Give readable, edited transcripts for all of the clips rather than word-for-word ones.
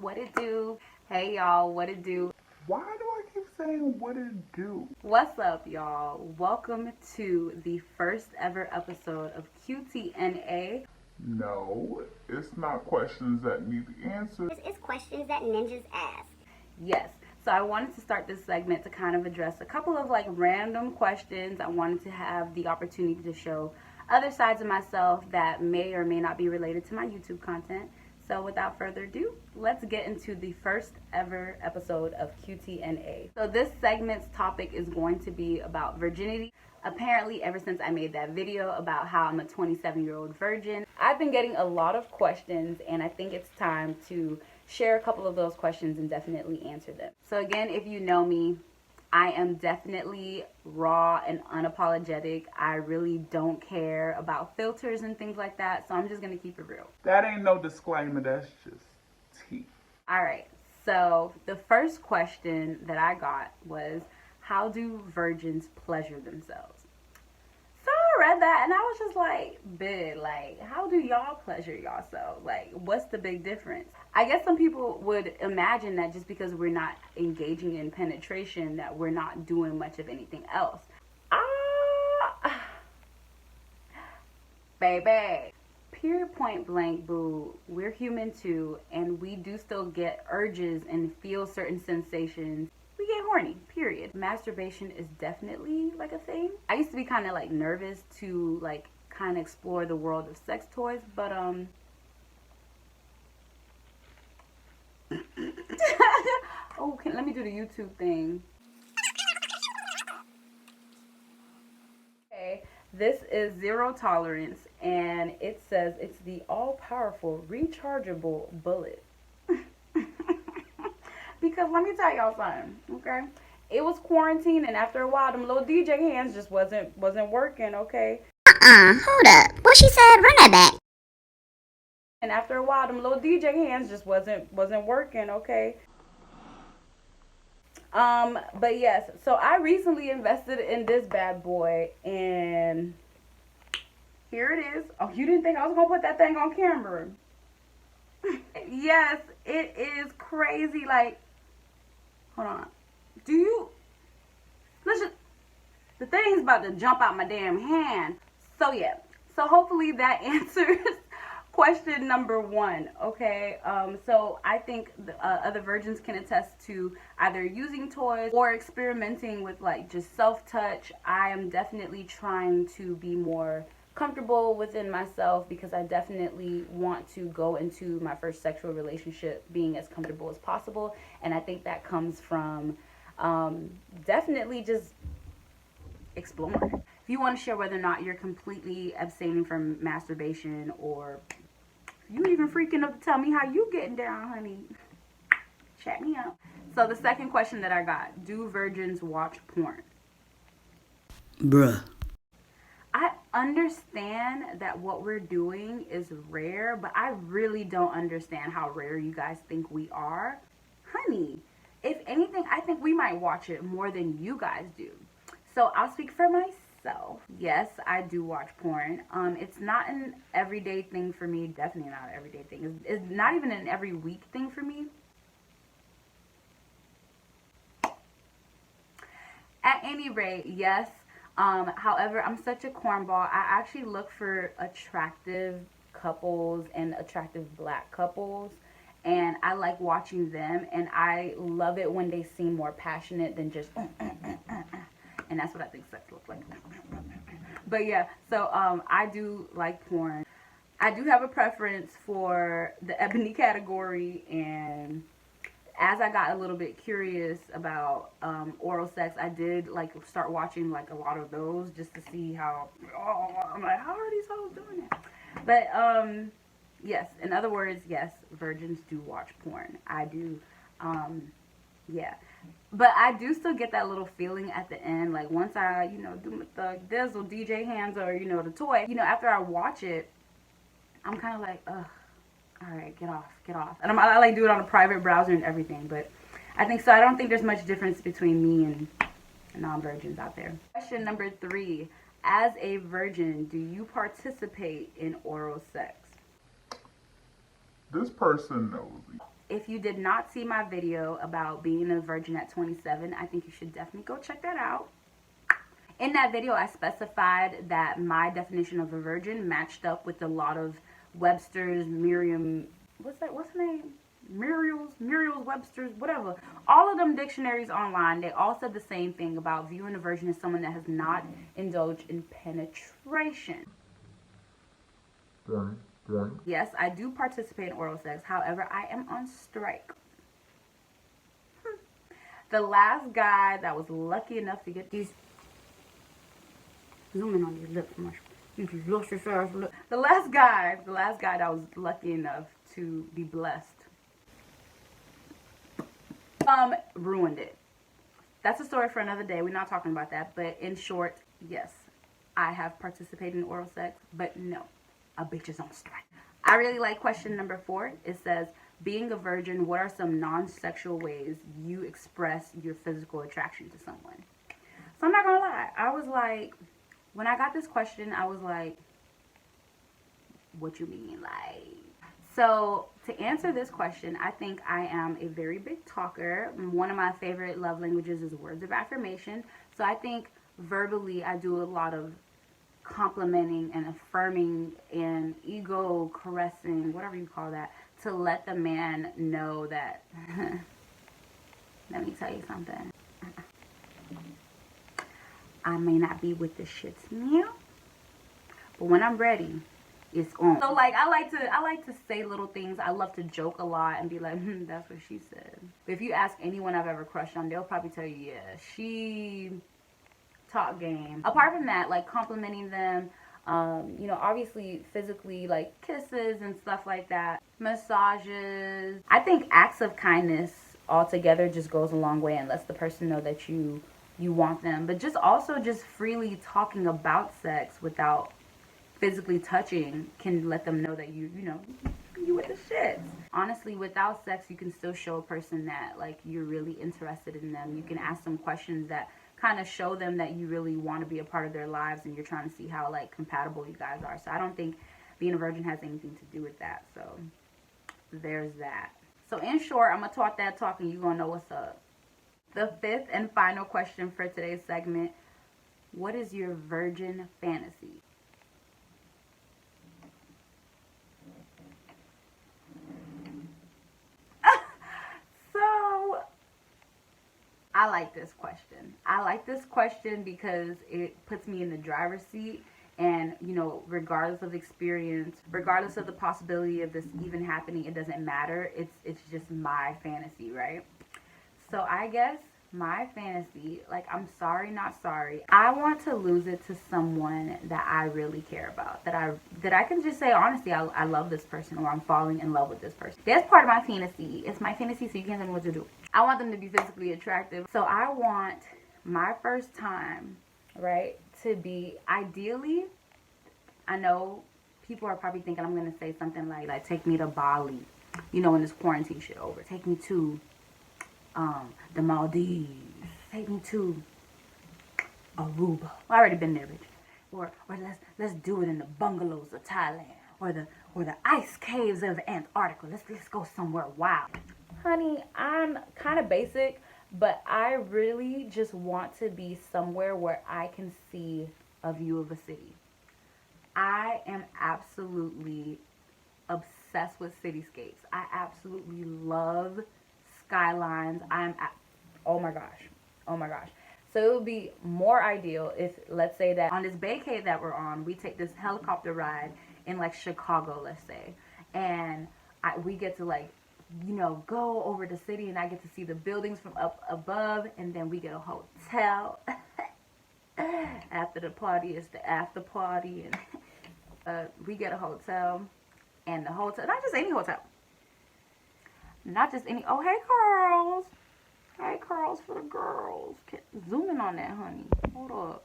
What it do? Hey y'all, what it do? Why do I keep saying what it do? What's up, y'all? Welcome to the first ever episode of QTNA. No, it's not questions that need answers. It's questions that ninjas ask. Yes. So I wanted to start this segment to kind of address a couple of random questions. I wanted to have the opportunity to show other sides of myself that may or may not be related to my YouTube content. So without further ado, let's get into the first ever episode of QTNA. So this segment's topic is going to be about virginity. Apparently, ever since I made that video about how I'm a 27-year-old virgin, I've been getting a lot of questions, and I think it's time to share a couple of those questions and definitely answer them. So again, if you know me, I am definitely raw and unapologetic. I really don't care about filters and things like that, so I'm just gonna keep it real. That ain't no disclaimer, that's just tea. Alright, so the first question that I got was, how do virgins pleasure themselves? So I read that and I was just like, how do y'all pleasure yourselves? What's the big difference? I guess some people would imagine that just because we're not engaging in penetration that we're not doing much of anything else. Baby. Period, point blank, boo. We're human too, and we do still get urges and feel certain sensations. We get horny, period. Masturbation is definitely a thing. I used to be kind of nervous to kind of explore the world of sex toys, but oh, let me do the YouTube thing. Okay, this is Zero Tolerance, and it says it's the all-powerful rechargeable bullet. Because let me tell y'all something, okay? It was quarantine, and after a while, them little DJ hands just wasn't working, okay? Hold up. What she said? Run that back. And after a while, them little DJ hands just wasn't working, okay? But yes, so I recently invested in this bad boy, and here it is. Oh, you didn't think I was gonna put that thing on camera? Yes, it is crazy. Hold on. The thing's about to jump out my damn hand. So yeah. So hopefully that answers question number one, okay? So I think other virgins can attest to either using toys or experimenting with just self-touch. I am definitely trying to be more comfortable within myself because I definitely want to go into my first sexual relationship being as comfortable as possible, and I think that comes from definitely just exploring. If you want to share whether or not you're completely abstaining from masturbation, or you even freaking up to tell me how you getting down, honey, chat me up. So the second question that I got, do virgins watch porn? Bruh. I understand that what we're doing is rare, but I really don't understand how rare you guys think we are. Honey, if anything, I think we might watch it more than you guys do. So I'll speak for myself. Yes, I do watch porn. It's not an everyday thing for me. Definitely not an everyday thing. It's not even an every week thing for me. At any rate, yes. However, I'm such a cornball. I actually look for attractive couples and attractive black couples, and I like watching them, and I love it when they seem more passionate than just and that's what I think sex looks like. But yeah, so I do like porn. I do have a preference for the ebony category, and as I got a little bit curious about oral sex, I did start watching a lot of those just to see how, I'm like, how are these hoes doing it? But yes, in other words, yes, virgins do watch porn. I do, yeah. But I do still get that little feeling at the end, once I, do my thug dizzle, DJ hands, or, the toy, after I watch it, I'm kind of like, ugh. All right, get off. And I do it on a private browser and everything, but I think so. I don't think there's much difference between me and non-virgins out there. Question number 3. As a virgin, do you participate in oral sex? This person knows me. if you did not see my video about being a virgin at 27, I think you should definitely go check that out. In that video, I specified that my definition of a virgin matched up with a lot of Webster's, Merriam, what's her name? Muriel's, Webster's, whatever. All of them dictionaries online, they all said the same thing about viewing a virgin as someone that has not indulged in penetration. Yes, I do participate in oral sex. However, I am on strike. The last guy that was lucky enough to get these... Zooming on your lips, the last guy that was lucky enough to be blessed, ruined it. That's a story for another day. We're not talking about that. But in short, yes, I have participated in oral sex, but no, a bitch is on strike. I really like question number 4. It says, being a virgin, what are some non-sexual ways you express your physical attraction to someone? So I'm not gonna lie, I was like, when I got this question, I was like, what you mean? Like, so to answer this question, I think I am a very big talker. One of my favorite love languages is words of affirmation. So I think verbally I do a lot of complimenting and affirming and ego caressing, whatever you call that, to let the man know that, let me tell you something. I may not be with the shits now, but when I'm ready, it's on. So like I like to say little things. I love to joke a lot and be like, that's what she said. But if you ask anyone I've ever crushed on, they'll probably tell you, yeah, she talk game. Apart from that, like complimenting them, you know, obviously physically, like kisses and stuff like that, massages. I think acts of kindness altogether just goes a long way and lets the person know that you want them. But just also just freely talking about sex without physically touching can let them know that you know, you with the shits. Honestly, without sex, you can still show a person that like you're really interested in them. You can ask them questions that kind of show them that you really want to be a part of their lives and you're trying to see how like compatible you guys are. So I don't think being a virgin has anything to do with that. So there's that. So in short, I'm gonna talk that talk and you're gonna know what's up. The 5th and final question for today's segment: what is your virgin fantasy? So I like this question. I like this question because it puts me in the driver's seat. And, you know, regardless of experience, regardless of the possibility of this even happening, it doesn't matter. It's just my fantasy, right? So I guess my fantasy, like, I'm sorry, not sorry. I want to lose it to someone that I really care about. That I can just say, honestly, I love this person, or I'm falling in love with this person. That's part of my fantasy. It's my fantasy, so you can't tell me what to do. I want them to be physically attractive. So I want my first time, right, to be ideally, I know people are probably thinking I'm going to say something like take me to Bali, you know, when this quarantine shit over. Take me to the Maldives. Take me to Aruba. Well, I already been there, bitch. Or let's do it in the bungalows of Thailand, or the ice caves of Antarctica. Let's go somewhere wild. Honey, I'm kind of basic, but I really just want to be somewhere where I can see a view of a city. I am absolutely obsessed with cityscapes. I absolutely love skylines. Oh my gosh. So it would be more ideal if, let's say that on this vacay that we're on, we take this helicopter ride in like Chicago, let's say, and we get to like, you know, go over the city, and I get to see the buildings from up above, and then we get a hotel. After the party is the after party, and we get a hotel, and the hotel, not just any hotel, not just any, oh hey curls, hey curls for the girls, zoom in on that, honey, hold up,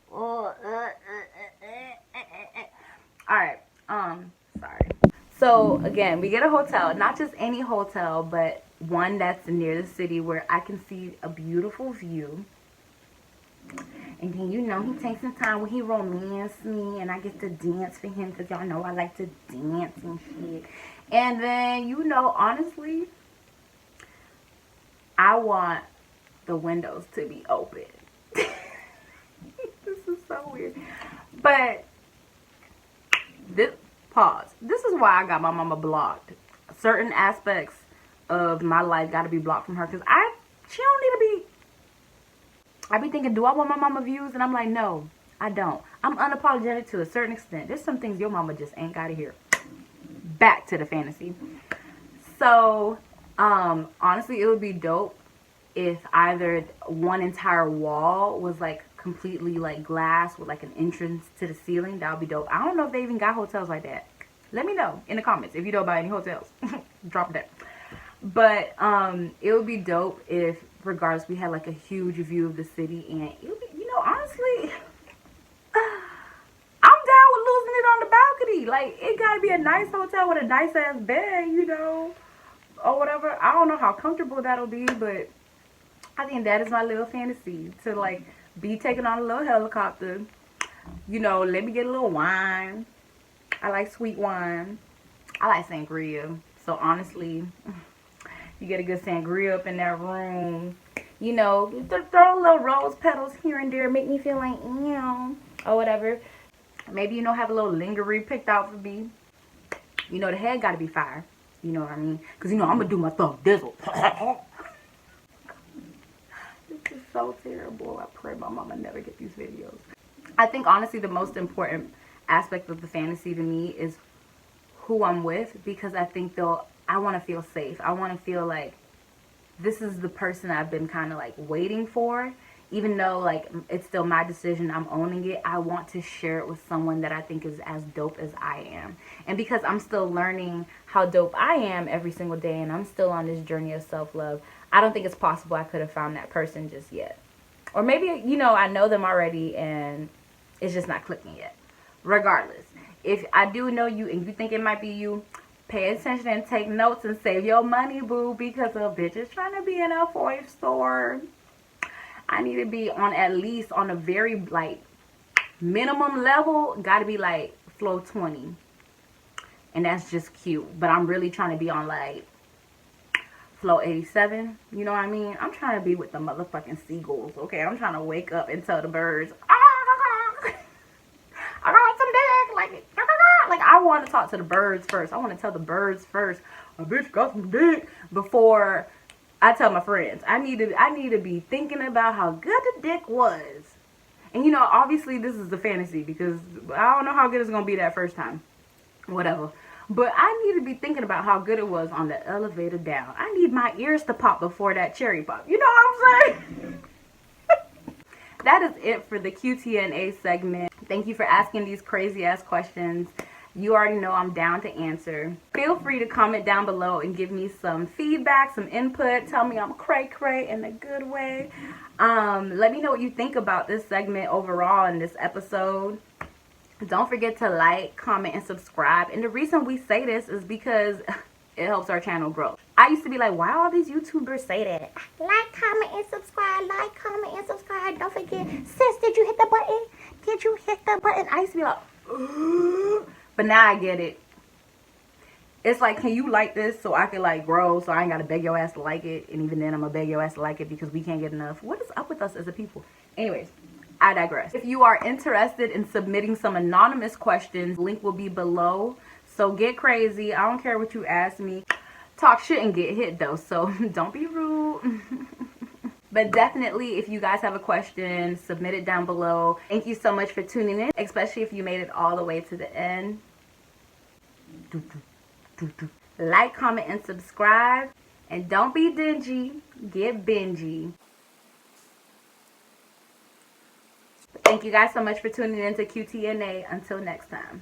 alright, sorry. So again, we get a hotel, not just any hotel, but one that's near the city where I can see a beautiful view. And then, you know, he takes some time when he romance me, and I get to dance for him, because y'all know I like to dance and shit. And then, you know, honestly, I want the windows to be open. This is so weird. But this pause. This is why I got my mama blocked. Certain aspects of my life got to be blocked from her because she don't need to be. I be thinking, do I want my mama views? And I'm like, no, I don't. I'm unapologetic to a certain extent. There's some things your mama just ain't got to hear. Back to the fantasy. So, honestly, it would be dope if either one entire wall was like completely like glass with like an entrance to the ceiling. That would be dope. I don't know if they even got hotels like that. Let me know in the comments if you know about any hotels. Drop it there. But it would be dope if, regardless, we had like a huge view of the city, and it would be, honestly, I'm down with losing it on the balcony. Like, it gotta be a nice hotel with a nice ass bed, or whatever. I don't know how comfortable that'll be, but I think that is my little fantasy, to like be taken on a little helicopter. Let me get a little wine. I like sweet wine. I like sangria. So honestly, you get a good sangria up in that room. Throw little rose petals here and there, make me feel like, or whatever. Maybe, have a little lingerie picked out for me. The head got to be fire. You know what I mean? Because, I'm going to do my thumb dizzle. This is so terrible. I pray my mama never get these videos. I think, honestly, the most important aspect of the fantasy to me is who I'm with, because I think I want to feel safe. I want to feel like this is the person I've been kind of like waiting for. Even though like it's still my decision, I'm owning it. I want to share it with someone that I think is as dope as I am. And because I'm still learning how dope I am every single day, and I'm still on this journey of self-love, I don't think it's possible I could have found that person just yet. Or maybe, I know them already and it's just not clicking yet. Regardless, if I do know you and you think it might be you, pay attention and take notes and save your money, boo, because a bitch is trying to be in a 4 store. I need to be at least on a very like minimum level, gotta be like flow 20. And that's just cute. But I'm really trying to be on like flow 87. You know what I mean? I'm trying to be with the motherfucking seagulls, okay? I'm trying to wake up and tell the birds, I got some dick. Like I want to talk to the birds first. I want to tell the birds first, a bitch got some dick, before I tell my friends. I need to be thinking about how good the dick was. And obviously this is the fantasy, because I don't know how good it's going to be that first time. Whatever. But I need to be thinking about how good it was on the elevator down. I need my ears to pop before that cherry pop. You know what I'm saying? That is it for the QTNA segment. Thank you for asking these crazy ass questions. You already know I'm down to answer. Feel free to comment down below and give me some feedback, some input. Tell me I'm cray-cray in a good way. Let me know what you think about this segment overall in this episode. Don't forget to like, comment, and subscribe. And the reason we say this is because it helps our channel grow. I used to be like, why all these YouTubers say that? Like, comment, and subscribe. Like, comment, and subscribe. Don't forget. Sis, did you hit the button? Did you hit the button? I used to be like, ugh. But now I get it. It's like, can you like this so I can like grow, so I ain't got to beg your ass to like it? And even then, I'm going to beg your ass to like it because we can't get enough. What is up with us as a people? Anyways, I digress. If you are interested in submitting some anonymous questions, link will be below. So get crazy. I don't care what you ask me. Talk shit and get hit though, so don't be rude. But definitely, if you guys have a question, submit it down below. Thank you so much for tuning in, especially if you made it all the way to the end. Like, comment, and subscribe. And don't be dingy, get bingy. Thank you guys so much for tuning in to QTNA. Until next time.